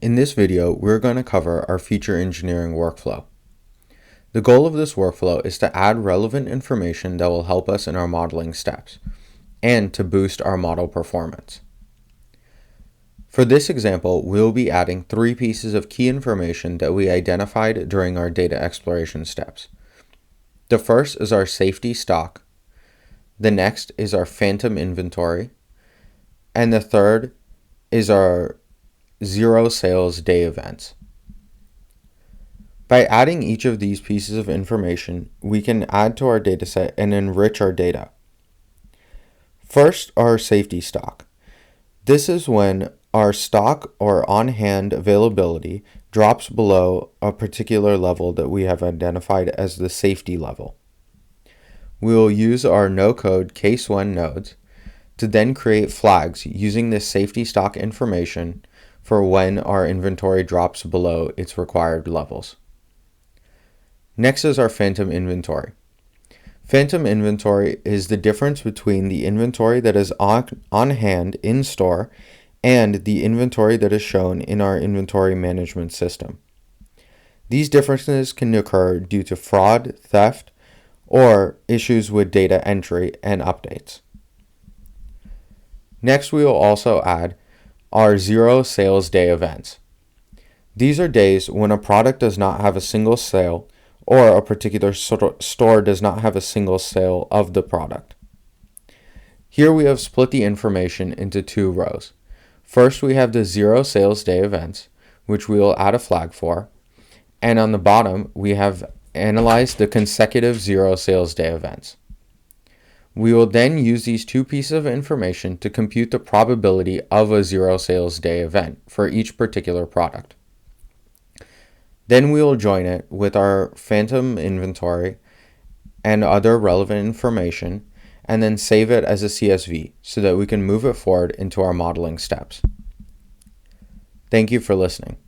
In this video, we're going to cover our feature engineering workflow. The goal of this workflow is to add relevant information that will help us in our modeling steps and to boost our model performance. For this example, we'll be adding 3 pieces of key information that we identified during our data exploration steps. The first is our safety stock, the next is our phantom inventory, and the third is our 0 sales day events. By adding each of these pieces of information, we can add to our dataset and enrich our data. First, our safety stock. This is when our stock or on-hand availability drops below a particular level that we have identified as the safety level. We will use our no-code case 1 nodes to then create flags using this safety stock information for when our inventory drops below its required levels. Next is our phantom inventory. Phantom inventory is the difference between the inventory that is on hand in store and the inventory that is shown in our inventory management system. These differences can occur due to fraud, theft, or issues with data entry and updates. Next, we will also add our 0 sales day events. These are days when a product does not have a single sale or a particular store does not have a single sale of the product. Here we have split the information into 2 rows. First, we have the 0 sales day events, which we will add a flag for, and on the bottom we have analyzed the consecutive 0 sales day events. We will then use these 2 pieces of information to compute the probability of a 0 sales day event for each particular product. Then we will join it with our phantom inventory and other relevant information and then save it as a CSV so that we can move it forward into our modeling steps. Thank you for listening.